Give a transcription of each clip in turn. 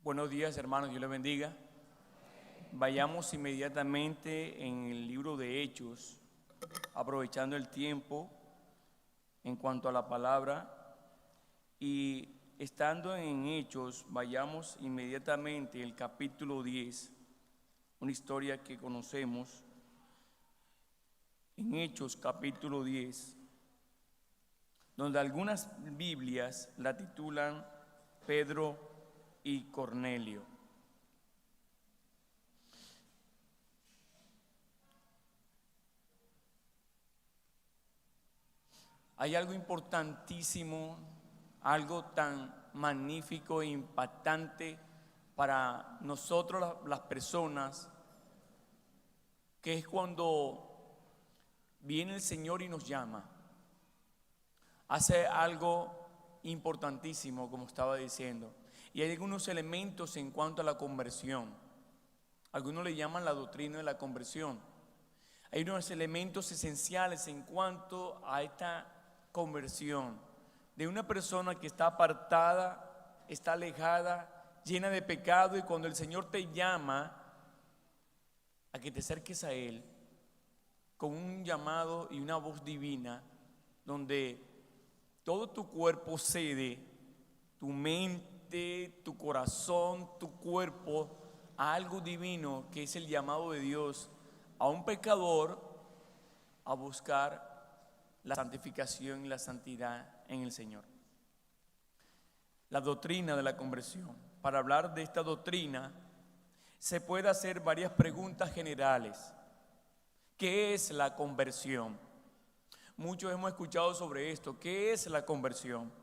Buenos días, hermanos, Dios les bendiga. Vayamos inmediatamente en el libro de Hechos, aprovechando el tiempo en cuanto a la palabra. Y estando en Hechos, vayamos inmediatamente al capítulo 10, una historia que conocemos. En Hechos, capítulo 10, donde algunas Biblias la titulan Pedro y Cornelio. Hay algo importantísimo, algo tan magnífico e impactante para nosotros las personas, que es cuando viene el Señor y nos llama. Hace algo importantísimo, como estaba diciendo. Y hay algunos elementos en cuanto a la conversión. Algunos le llaman la doctrina de la conversión. Hay unos elementos esenciales en cuanto a esta conversión de una persona que está apartada, está alejada, llena de pecado, y cuando el Señor te llama a que te acerques a Él con un llamado y una voz divina, donde todo tu cuerpo cede, tu mente, tu corazón, tu cuerpo, a algo divino que es el llamado de Dios a un pecador a buscar la santificación y la santidad en el Señor. La doctrina de la conversión. Para hablar de esta doctrina se puede hacer varias preguntas generales. ¿Qué es la conversión? Muchos hemos escuchado sobre esto. ¿Qué es la conversión?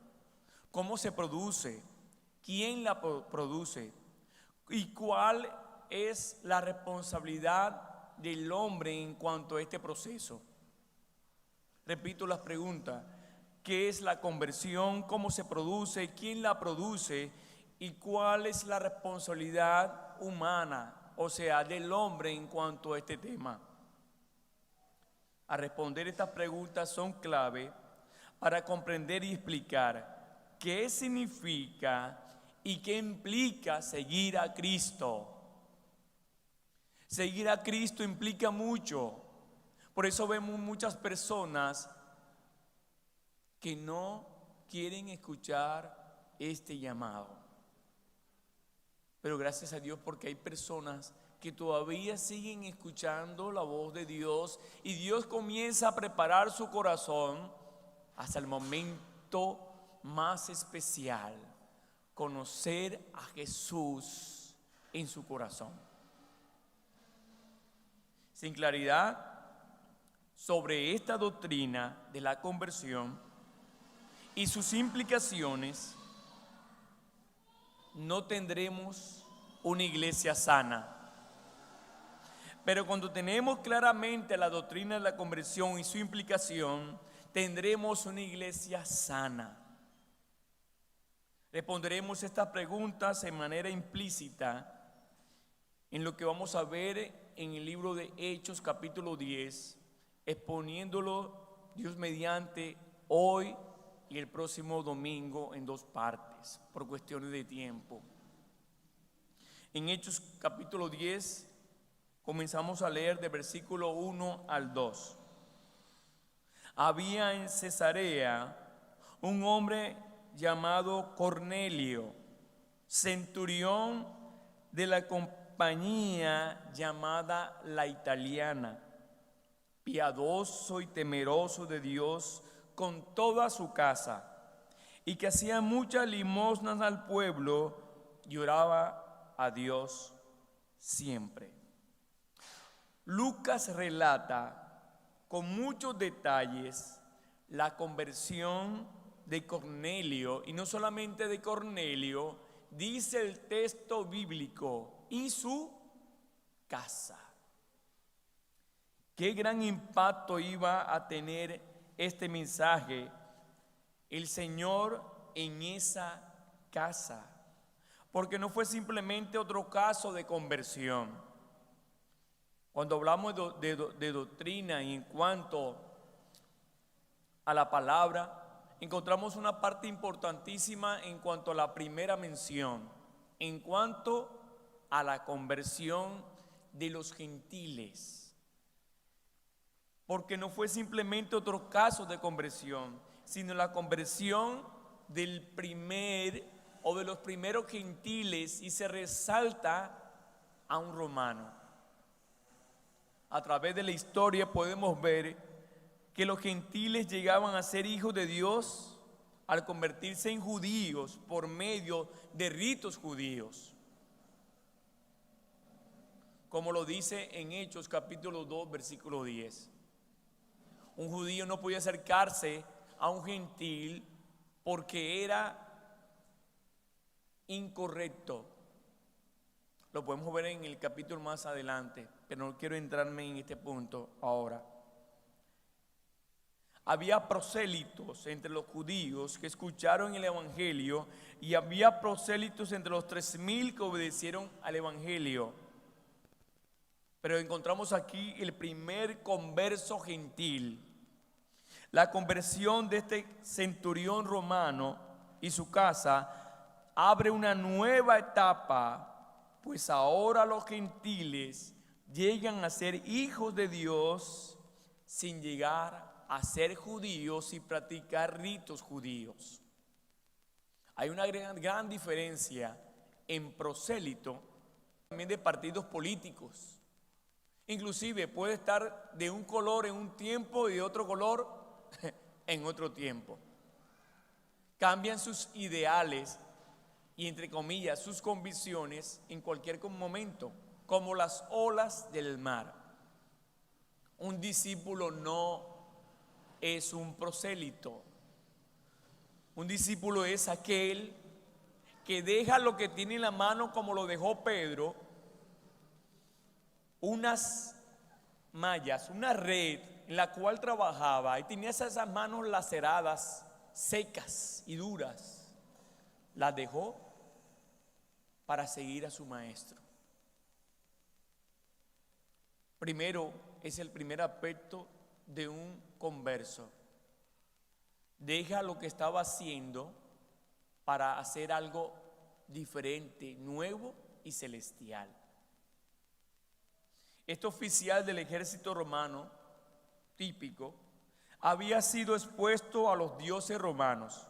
¿Cómo se produce? ¿Quién la produce? ¿Y cuál es la responsabilidad del hombre en cuanto a este proceso? Repito las preguntas. ¿Qué es la conversión? ¿Cómo se produce? ¿Quién la produce? ¿Y cuál es la responsabilidad humana, o sea, del hombre en cuanto a este tema? A responder estas preguntas son clave para comprender y explicar qué significa y qué implica seguir a Cristo. Seguir a Cristo implica mucho. Por eso vemos muchas personas que no quieren escuchar este llamado. Pero gracias a Dios, porque hay personas que todavía siguen escuchando la voz de Dios, y Dios comienza a preparar su corazón hasta el momento más especial: conocer a Jesús en su corazón. Sin claridad sobre esta doctrina de la conversión y sus implicaciones, no tendremos una iglesia sana. Pero cuando tenemos claramente la doctrina de la conversión y su implicación, tendremos una iglesia sana. Responderemos estas preguntas en manera implícita en lo que vamos a ver en el libro de Hechos capítulo 10, exponiéndolo Dios mediante hoy y el próximo domingo en dos partes, por cuestiones de tiempo. En Hechos capítulo 10 comenzamos a leer de versículo 1 al 2. Había en Cesarea un hombre llamado Cornelio, centurión de la compañía llamada La Italiana, piadoso y temeroso de Dios con toda su casa, y que hacía muchas limosnas al pueblo y oraba a Dios siempre. Lucas relata con muchos detalles la conversión de Cornelio, y no solamente de Cornelio, dice el texto bíblico, y su casa. Qué gran impacto iba a tener este mensaje el Señor en esa casa, porque no fue simplemente otro caso de conversión. Cuando hablamos de doctrina y en cuanto a la palabra, encontramos una parte importantísima en cuanto a la primera mención. en cuanto a la conversión de los gentiles. Porque no fue simplemente otro caso de conversión, sino la conversión del primer o de los primeros gentiles, y se resalta a un romano. A través de la historia podemos ver que los gentiles llegaban a ser hijos de Dios al convertirse en judíos por medio de ritos judíos. Como lo dice en Hechos capítulo 2, versículo 10. Un judío no podía acercarse a un gentil porque era incorrecto. Lo podemos ver en el capítulo más adelante, pero no quiero entrarme en este punto ahora. Había prosélitos entre los judíos que escucharon el evangelio, y había prosélitos entre los 3,000 que obedecieron al evangelio. Pero encontramos aquí el primer converso gentil. La conversión de este centurión romano y su casa abre una nueva etapa, pues ahora los gentiles llegan a ser hijos de Dios sin llegar a ser judíos y practicar ritos judíos. Hay una gran diferencia en prosélito, también de partidos políticos. Inclusive puede estar de un color en un tiempo y de otro color en otro tiempo. Cambian sus ideales y, entre comillas, sus convicciones en cualquier momento, como las olas del mar. Un discípulo no es un prosélito. Un discípulo es aquel que deja lo que tiene en la mano, como lo dejó Pedro, unas mallas, una red en la cual trabajaba, y tenía esas manos laceradas, secas y duras. Las dejó para seguir a su maestro. Primero, es el primer aspecto de un converso. Deja lo que estaba haciendo para hacer algo diferente, nuevo y celestial. Este oficial del ejército romano típico había sido expuesto a los dioses romanos,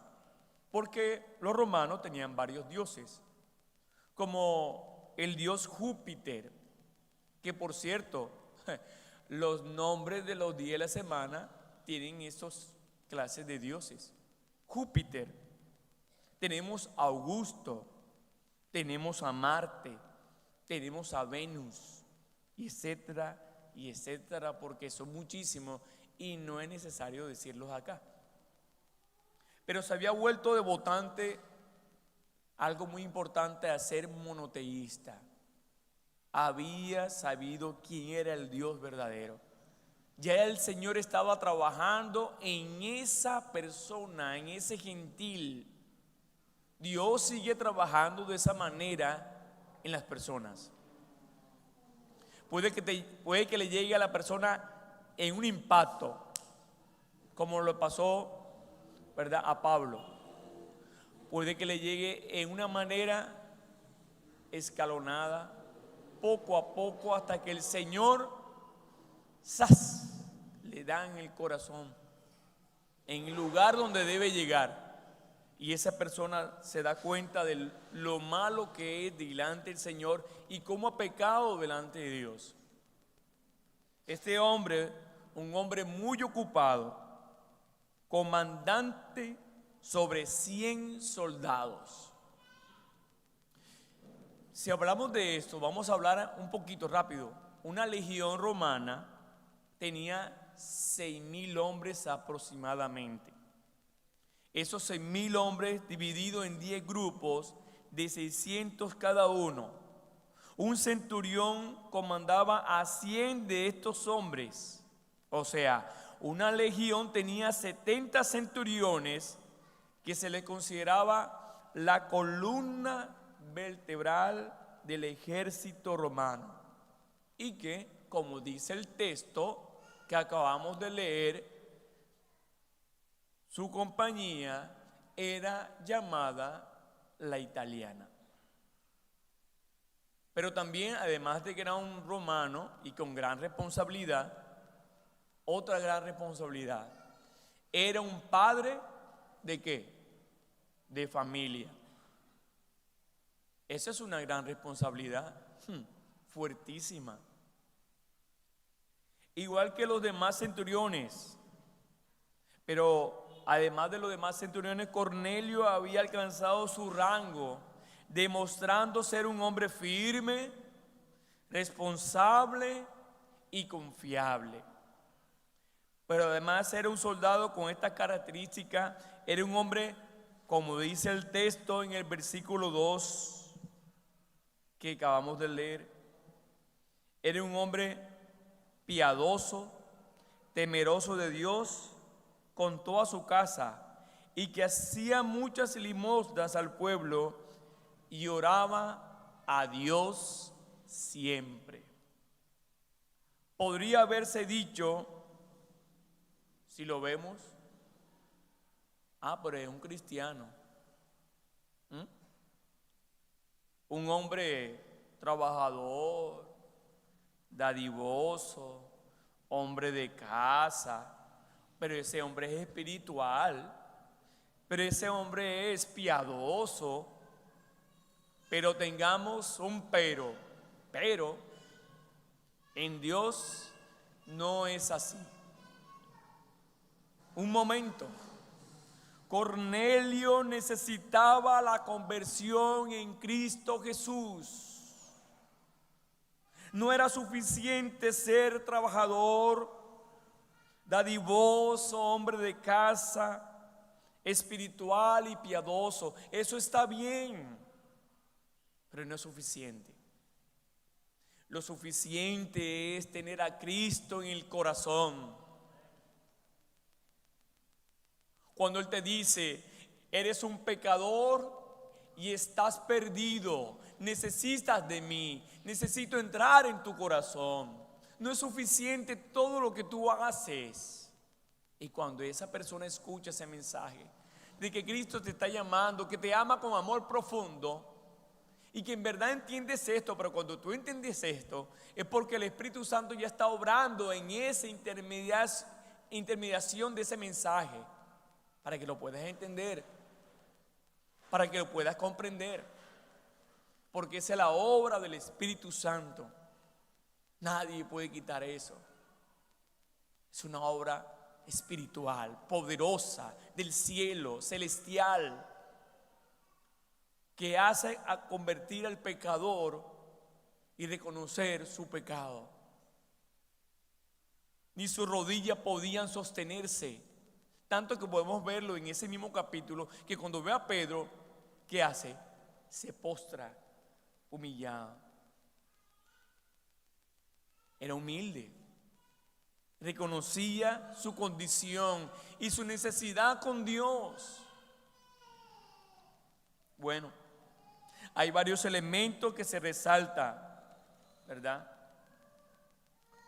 porque los romanos tenían varios dioses, como el dios Júpiter, que por cierto, los nombres de los días de la semana tienen esas clases de dioses. Júpiter, tenemos a Augusto, tenemos a Marte, tenemos a Venus, y etcétera, porque son muchísimos y no es necesario decirlos acá. Pero se había vuelto devotante, algo muy importante, a ser monoteísta. Había sabido quién era el Dios verdadero. Ya el Señor estaba trabajando en esa persona, en ese gentil. Dios sigue trabajando de esa manera en las personas. Puede que le llegue a la persona en un impacto, como lo pasó, ¿verdad?, a Pablo. Puede que le llegue en una manera escalonada, poco a poco, hasta que el Señor ¡zas!, le da en el corazón, en el lugar donde debe llegar. Y esa persona se da cuenta de lo malo que es delante del Señor y cómo ha pecado delante de Dios. Este hombre, un hombre muy ocupado, comandante sobre 100 soldados. Si hablamos de esto, vamos a hablar un poquito rápido. Una legión romana tenía 6,000 hombres aproximadamente. Esos 6,000 hombres divididos en 10 grupos de 600 cada uno. Un centurión comandaba a 100 de estos hombres. O sea, una legión tenía 70 centuriones, que se le consideraba la columna vertebral del ejército romano. Y que, como dice el texto que acabamos de leer, su compañía era llamada la italiana. Pero también, además de que era un romano y con gran responsabilidad, otra gran responsabilidad, era un padre ¿de qué? De familia. Esa es una gran responsabilidad, fuertísima. Igual que los demás centuriones. Pero además de los demás centuriones, Cornelio había alcanzado su rango, demostrando ser un hombre firme, responsable y confiable. Pero además era un soldado con estas características, era un hombre, como dice el texto en el versículo 2 que acabamos de leer, era un hombre piadoso, temeroso de Dios con toda su casa, y que hacía muchas limosnas al pueblo y oraba a Dios siempre. Podría haberse dicho, si lo vemos, pero es un cristiano, un hombre trabajador, dadivoso, hombre de casa, pero ese hombre es espiritual, pero ese hombre es piadoso. Pero tengamos un pero en Dios no es así. Un momento, Cornelio necesitaba la conversión en Cristo Jesús. No era suficiente ser trabajador, dadivoso, hombre de casa, espiritual y piadoso. Eso está bien, pero no es suficiente. Lo suficiente es tener a Cristo en el corazón. Cuando Él te dice, eres un pecador y estás perdido, necesitas de mí, necesito entrar en tu corazón. No es suficiente todo lo que tú haces. Y cuando esa persona escucha ese mensaje de que Cristo te está llamando, que te ama con amor profundo, y que en verdad entiendes esto, pero cuando tú entiendes esto, es porque el Espíritu Santo ya está obrando en esa intermediación de ese mensaje, para que lo puedas entender, para que lo puedas comprender, porque esa es la obra del Espíritu Santo. Nadie puede quitar eso. Es una obra espiritual, poderosa, del cielo, celestial, que hace a convertir al pecador y reconocer su pecado. Ni sus rodillas podían sostenerse, tanto que podemos verlo en ese mismo capítulo, que cuando ve a Pedro, ¿qué hace? Se postra humillado. Era humilde, reconocía su condición y su necesidad con Dios. Bueno, hay varios elementos que se resaltan, ¿verdad?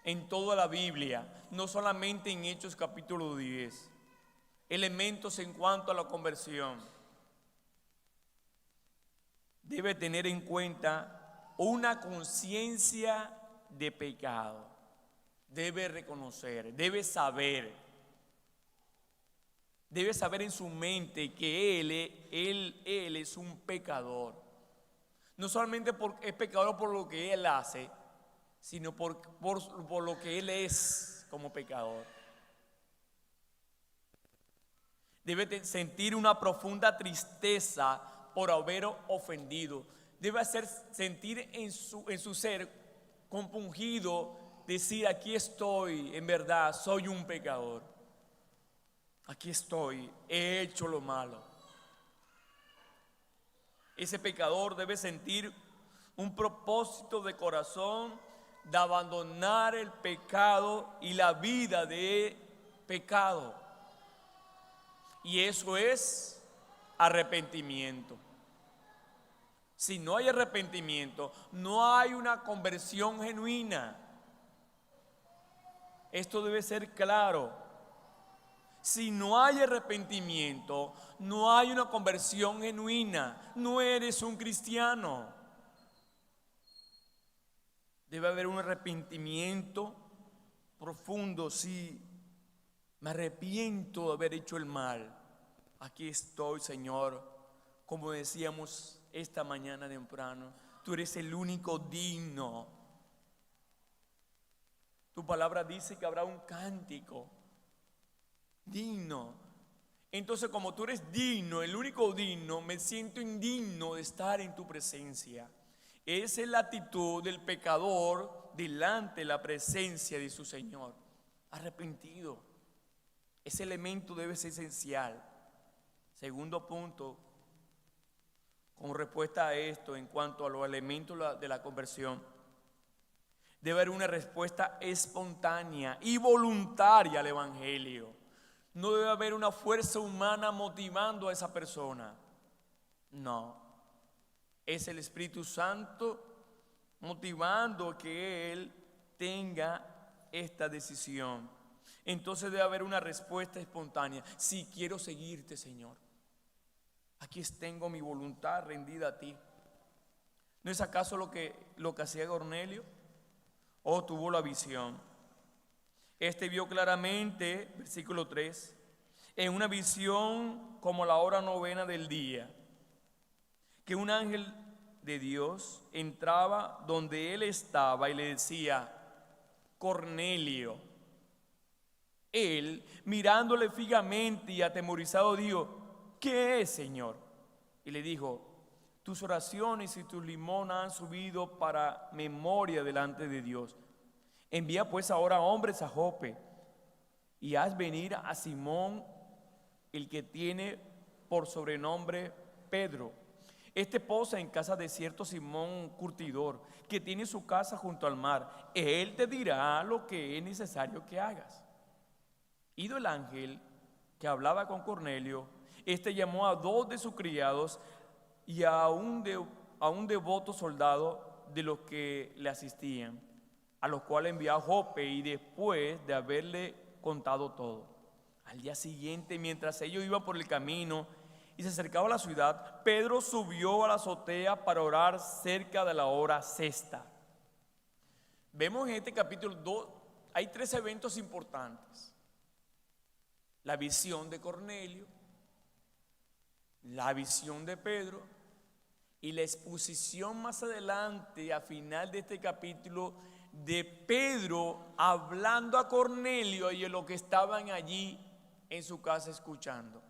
En toda la Biblia, no solamente en Hechos capítulo 10. Elementos en cuanto a la conversión. Debe tener en cuenta una conciencia de pecado. Debe reconocer, debe saber en su mente que él es un pecador. No solamente es pecador por lo que él hace, sino por lo que él es como pecador. Debe sentir una profunda tristeza por haber ofendido. Debe sentir en su ser compungido, decir, aquí estoy, en verdad, soy un pecador. Aquí estoy, he hecho lo malo. Ese pecador debe sentir un propósito de corazón de abandonar el pecado y la vida de pecado. Y eso es arrepentimiento. Si no hay arrepentimiento, no hay una conversión genuina. Esto debe ser claro. Si no hay arrepentimiento, no hay una conversión genuina. No eres un cristiano. Debe haber un arrepentimiento profundo. Sí, me arrepiento de haber hecho el mal. Aquí estoy, Señor. Como decíamos esta mañana temprano, tú eres el único digno. Tu palabra dice que habrá un cántico digno. Entonces, como tú eres digno, el único digno, me siento indigno de estar en tu presencia. Esa es la actitud del pecador delante de la presencia de su Señor. Arrepentido. Ese elemento debe ser esencial. Segundo punto, con respuesta a esto, en cuanto a los elementos de la conversión, debe haber una respuesta espontánea y voluntaria al Evangelio. No debe haber una fuerza humana motivando a esa persona. No. Es el Espíritu Santo motivando que él tenga esta decisión. Entonces debe haber una respuesta espontánea. Si quiero seguirte, Señor, aquí tengo mi voluntad rendida a ti. ¿No es acaso lo que hacía Cornelio? Oh, tuvo la visión. Este vio claramente, versículo 3, en una visión como la hora novena del día, que un ángel de Dios entraba donde él estaba y le decía: Cornelio. Él, mirándole fijamente y atemorizado, dijo: ¿qué es, Señor? Y le dijo: tus oraciones y tus limosnas han subido para memoria delante de Dios. Envía pues ahora hombres a Jope y haz venir a Simón, el que tiene por sobrenombre Pedro. Este posa en casa de cierto Simón curtidor, que tiene su casa junto al mar. Él te dirá lo que es necesario que hagas. Ido el ángel que hablaba con Cornelio, este llamó a 2 de sus criados y a un devoto soldado de los que le asistían, a los cuales envió a Jope, y después de haberle contado todo, al día siguiente, mientras ellos iban por el camino y se acercaba a la ciudad, Pedro subió a la azotea para orar cerca de la hora sexta. Vemos en este capítulo 2, hay 3 eventos importantes: la visión de Cornelio, la visión de Pedro y la exposición más adelante, a final de este capítulo, de Pedro hablando a Cornelio y a los que estaban allí en su casa escuchando.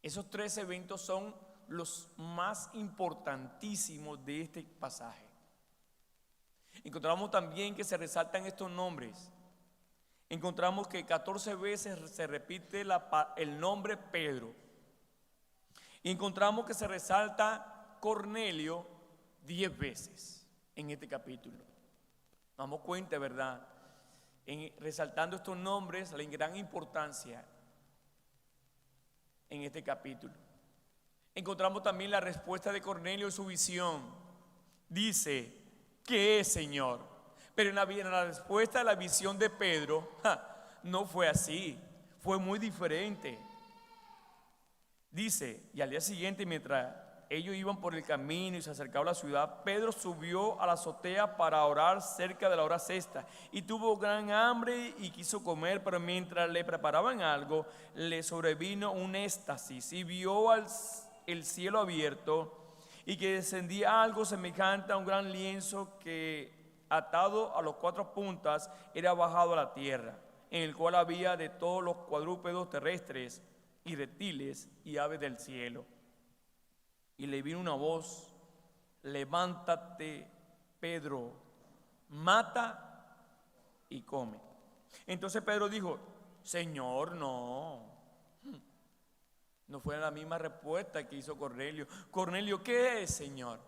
Esos 3 eventos son los más importantísimos de este pasaje. Encontramos también que se resaltan estos nombres. Encontramos que 14 veces se repite el nombre Pedro. Y encontramos que se resalta Cornelio 10 veces en este capítulo. Nos damos cuenta, ¿verdad? Resaltando estos nombres, la gran importancia en este capítulo. Encontramos también la respuesta de Cornelio en su visión. Dice: ¿qué es, Señor? Pero en la respuesta de la visión de Pedro, no fue así, fue muy diferente. Dice: y al día siguiente, mientras ellos iban por el camino y se acercaba a la ciudad, Pedro subió a la azotea para orar cerca de la hora sexta, y tuvo gran hambre y quiso comer, pero mientras le preparaban algo, le sobrevino un éxtasis y vio el cielo abierto y que descendía algo semejante a un gran lienzo que, atado a las 4 puntas, era bajado a la tierra, en el cual había de todos los cuadrúpedos terrestres y reptiles y aves del cielo. Y le vino una voz: levántate, Pedro, mata y come. Entonces Pedro dijo: Señor, no. No fue la misma respuesta que hizo Cornelio. Cornelio, ¿qué es, Señor?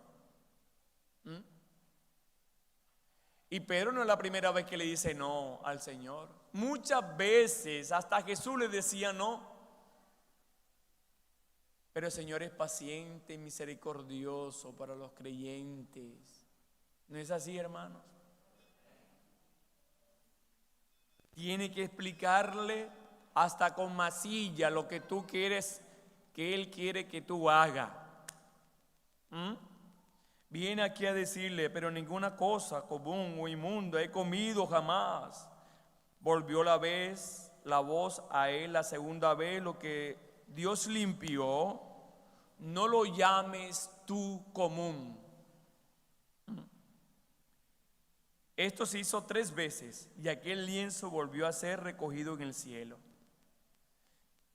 Y Pedro no es la primera vez que le dice no al Señor. Muchas veces hasta Jesús le decía no. Pero el Señor es paciente y misericordioso para los creyentes. ¿No es así, hermanos? Tiene que explicarle hasta con masilla lo que tú quieres, que Él quiere que tú hagas. viene aquí a decirle, pero ninguna cosa común o inmunda he comido jamás. Volvió la voz a él la segunda vez, lo que Dios limpió, no lo llames tú común. Esto se hizo 3 veces y aquel lienzo volvió a ser recogido en el cielo.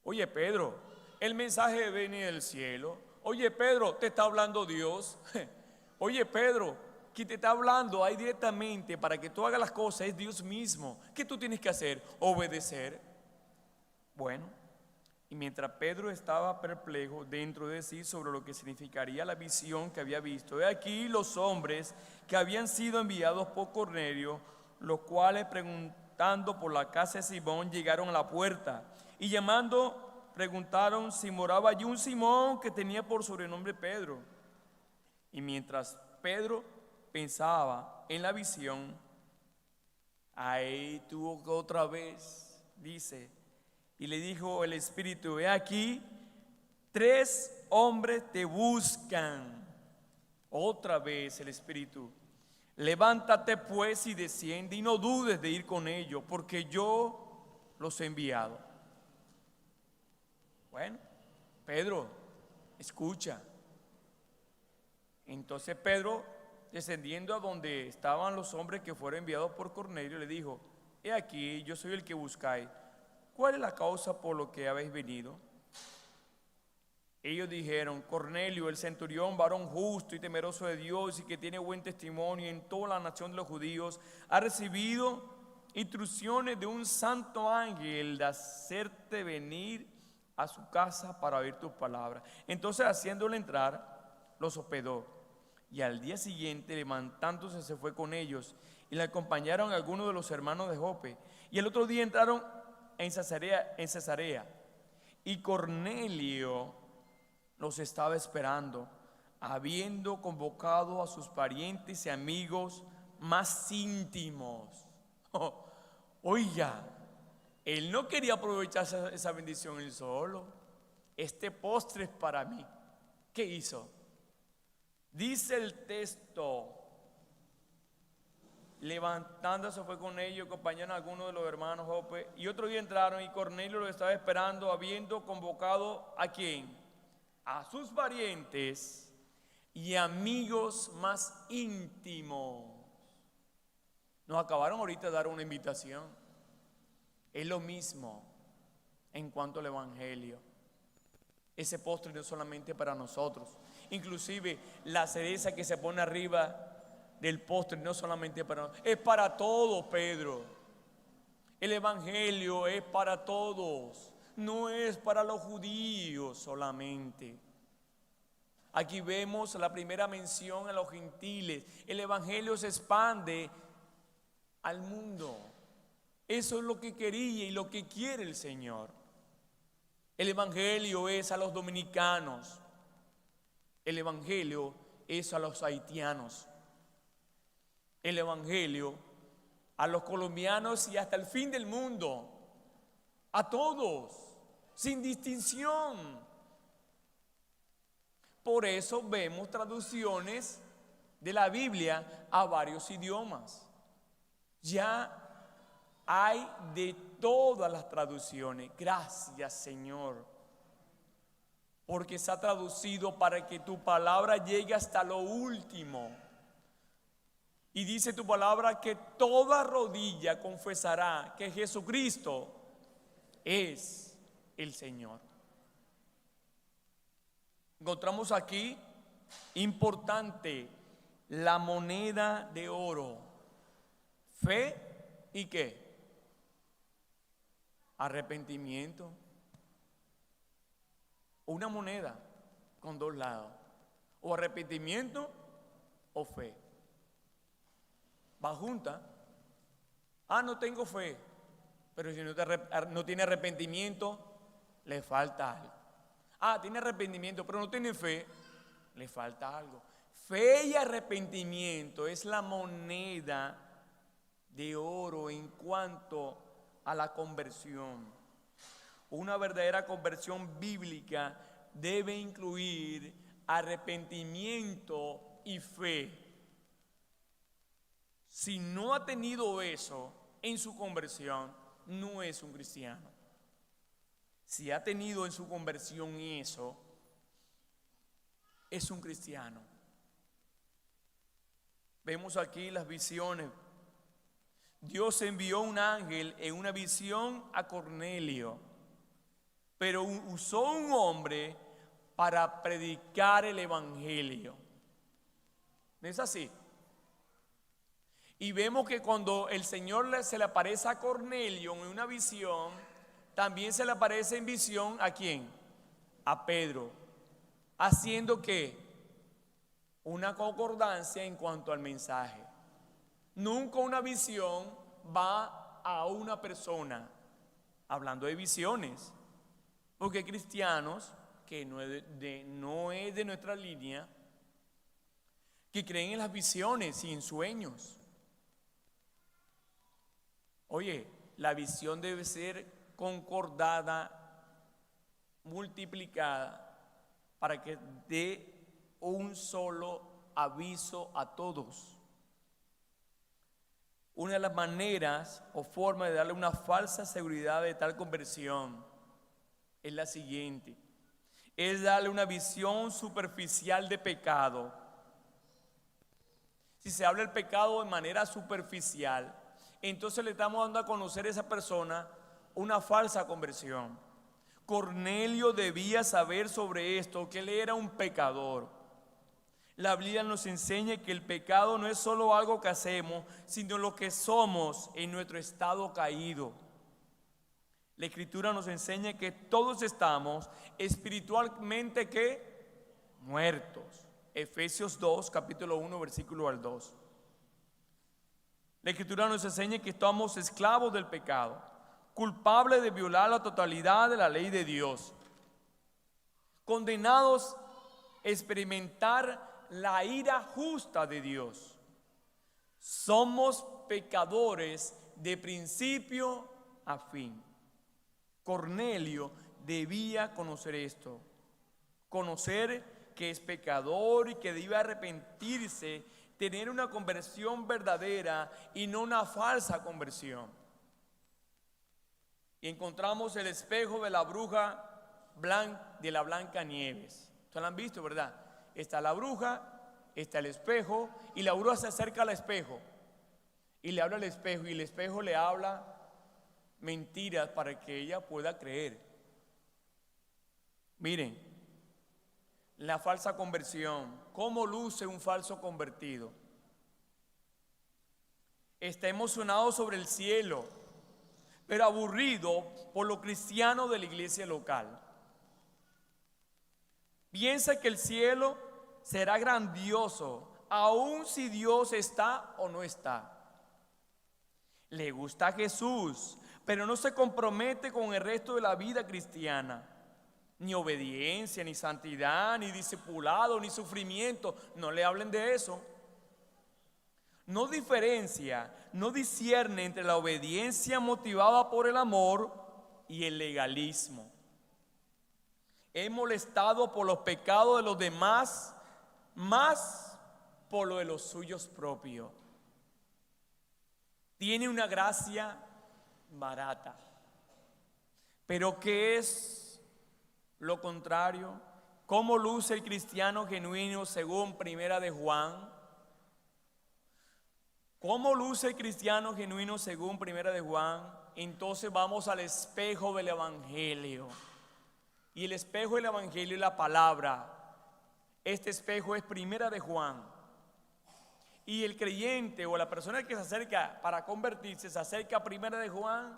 Oye, Pedro, el mensaje viene del cielo. Oye, Pedro, te está hablando Dios. Oye, Pedro, quien te está hablando ahí directamente para que tú hagas las cosas es Dios mismo. ¿Qué tú tienes que hacer? Obedecer. Bueno, y mientras Pedro estaba perplejo dentro de sí sobre lo que significaría la visión que había visto, he aquí los hombres que habían sido enviados por Cornelio, los cuales preguntando por la casa de Simón llegaron a la puerta y llamando preguntaron si moraba allí un Simón que tenía por sobrenombre Pedro. Y mientras Pedro pensaba en la visión, ahí tuvo que otra vez, dice, y le dijo el Espíritu, he aquí, 3 hombres te buscan. Otra vez el Espíritu, levántate pues y desciende y no dudes de ir con ellos, porque yo los he enviado. Bueno, Pedro, escucha. Entonces Pedro, descendiendo a donde estaban los hombres que fueron enviados por Cornelio, le dijo, he aquí, yo soy el que buscáis. ¿Cuál es la causa por lo que habéis venido? Ellos dijeron, Cornelio, el centurión, varón justo y temeroso de Dios y que tiene buen testimonio en toda la nación de los judíos, ha recibido instrucciones de un santo ángel de hacerte venir a su casa para oír tus palabras. Entonces, haciéndole entrar, los hospedó. Y al día siguiente, levantándose, se fue con ellos y le acompañaron algunos de los hermanos de Jope. Y el otro día entraron en Cesarea, y Cornelio los estaba esperando, habiendo convocado a sus parientes y amigos más íntimos. Oiga, él no quería aprovechar esa bendición él solo. Este postre es para mí. ¿Qué hizo? Dice el texto, levantándose fue con ellos, acompañaron a algunos de los hermanos Jope, y otro día entraron y Cornelio lo estaba esperando, habiendo convocado ¿a quién? A sus parientes y amigos más íntimos. Nos acabaron ahorita de dar una invitación. Es lo mismo en cuanto al Evangelio. Ese postre no es solamente para nosotros. Inclusive la cereza que se pone arriba del postre no solamente para nosotros, es para todos, Pedro. El Evangelio es para todos, no es para los judíos solamente. Aquí vemos la primera mención a los gentiles. El Evangelio se expande al mundo. Eso es lo que quería y lo que quiere el Señor. El Evangelio es a los dominicanos. El Evangelio es a los haitianos. El Evangelio a los colombianos y hasta el fin del mundo. A todos, sin distinción. Por eso vemos traducciones de la Biblia a varios idiomas. Ya hay de todas las traducciones. Gracias, Señor, porque se ha traducido para que tu palabra llegue hasta lo último. Y dice tu palabra que toda rodilla confesará que Jesucristo es el Señor. Encontramos aquí, importante, la moneda de oro. Fe y ¿qué? Arrepentimiento. Una moneda con 2 lados. O arrepentimiento o fe. Va junta. No tengo fe. Pero si no tiene arrepentimiento, le falta algo. Tiene arrepentimiento, pero no tiene fe, le falta algo. Fe y arrepentimiento es la moneda de oro en cuanto a la conversión. Una verdadera conversión bíblica debe incluir arrepentimiento y fe. Si no ha tenido eso en su conversión, no es un cristiano. Si ha tenido en su conversión eso, es un cristiano. Vemos aquí las visiones. Dios envió un ángel en una visión a Cornelio, pero usó un hombre para predicar el evangelio. ¿No es así? Y vemos que cuando el Señor se le aparece a Cornelio en una visión, también se le aparece en visión ¿a quién? A Pedro, haciendo que una concordancia en cuanto al mensaje. Nunca una visión va a una persona, hablando de visiones, porque hay cristianos que no es de nuestra línea, que creen en las visiones y en sueños. Oye, la visión debe ser concordada, multiplicada, para que dé un solo aviso a todos. Una de las maneras o formas de darle una falsa seguridad de tal conversión es la siguiente: es darle una visión superficial de pecado. Si se habla del pecado de manera superficial, entonces le estamos dando a conocer a esa persona una falsa conversión. Cornelio debía saber sobre esto, que él era un pecador. La Biblia nos enseña que el pecado no es solo algo que hacemos, sino lo que somos en nuestro estado caído. La Escritura nos enseña que todos estamos espiritualmente ¿qué? Muertos. Efesios 2, capítulo 1, versículo al 2. La Escritura nos enseña que estamos esclavos del pecado, culpables de violar la totalidad de la ley de Dios, condenados a experimentar la ira justa de Dios. Somos pecadores de principio a fin. Cornelio debía conocer esto, conocer que es pecador y que debe arrepentirse, tener una conversión verdadera y no una falsa conversión. Y encontramos el espejo de la bruja de la Blancanieves. ¿Ustedes lo han visto, verdad? Está la bruja, está el espejo, y la bruja se acerca al espejo y le habla al espejo, y el espejo le habla mentiras para que ella pueda creer. Miren, la falsa conversión, ¿cómo luce un falso convertido? Está emocionado sobre el cielo, pero aburrido por lo cristiano de la iglesia local. Piensa que el cielo será grandioso, aun si Dios está o no está. Le gusta a Jesús, pero no se compromete con el resto de la vida cristiana. Ni obediencia, ni santidad, ni discipulado, ni sufrimiento. No le hablen de eso. No diferencia, no discierne entre la obediencia motivada por el amor y el legalismo. Es molestado por los pecados de los demás, más por lo de los suyos propios. Tiene una gracia barata. Pero ¿qué es lo contrario? ¿Cómo luce el cristiano genuino según Primera de Juan? ¿Cómo luce el cristiano genuino según Primera de Juan? Entonces vamos al espejo del Evangelio. Y el espejo del Evangelio es la palabra. Este espejo es Primera de Juan. Y el creyente o la persona que se acerca para convertirse, se acerca a Primera de Juan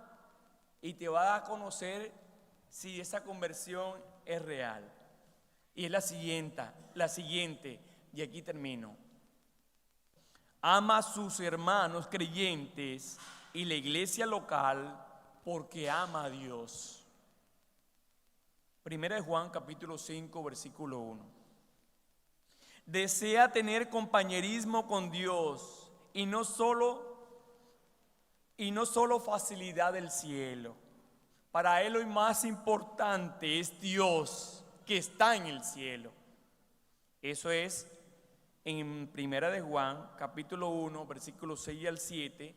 y te va a dar a conocer si esa conversión es real. Y es la siguiente, y aquí termino. Ama a sus hermanos creyentes y la iglesia local porque ama a Dios. Primera de Juan capítulo 5 versículo 1. Desea tener compañerismo con Dios y no solo facilidad del cielo. Para él lo más importante es Dios que está en el cielo. Eso es en Primera de Juan, capítulo 1, versículos 6 al 7,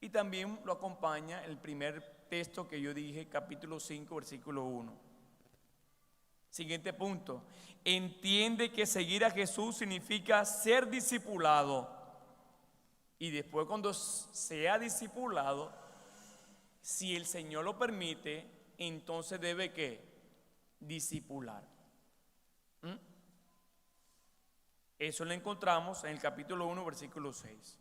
y también lo acompaña el primer texto que yo dije, capítulo 5, versículo 1. Siguiente punto. Entiende que seguir a Jesús significa ser discipulado. Y después, cuando sea discipulado, si el Señor lo permite, entonces debe ¿qué? Discipular. Eso lo encontramos en el capítulo 1, versículo 6.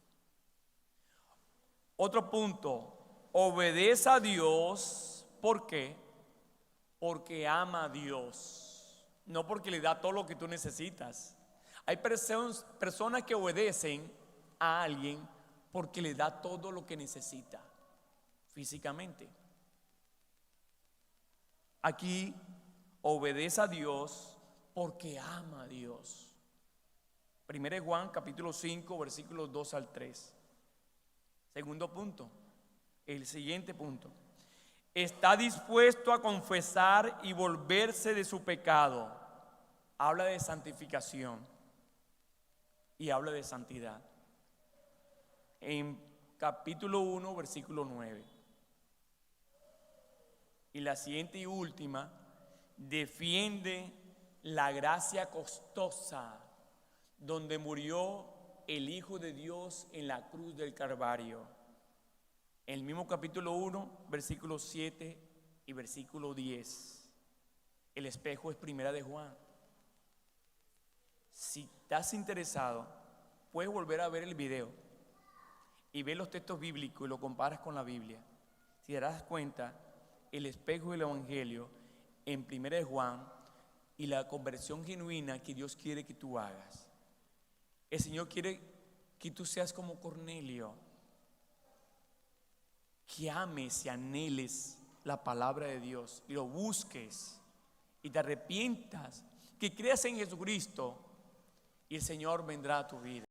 Otro punto, obedece a Dios. ¿Por qué? Porque ama a Dios, no porque le da todo lo que tú necesitas. Hay personas que obedecen a alguien porque le da todo lo que necesita físicamente. Aquí obedece a Dios porque ama a Dios. 1 Juan capítulo 5 versículos 2 al 3. Segundo punto, el siguiente punto. Está dispuesto a confesar y volverse de su pecado. Habla de santificación y habla de santidad. En capítulo 1, versículo 9. Y la siguiente y última, defiende la gracia costosa donde murió el Hijo de Dios en la cruz del Calvario. En el mismo capítulo 1, versículo 7 y versículo 10. El espejo es Primera de Juan. Si estás interesado, puedes volver a ver el video y ver los textos bíblicos y lo comparas con la Biblia. Si te das cuenta, el espejo del Evangelio en Primera de Juan y la conversión genuina que Dios quiere que tú hagas. El Señor quiere que tú seas como Cornelio, que ames y anheles la palabra de Dios y lo busques y te arrepientas, que creas en Jesucristo y el Señor vendrá a tu vida.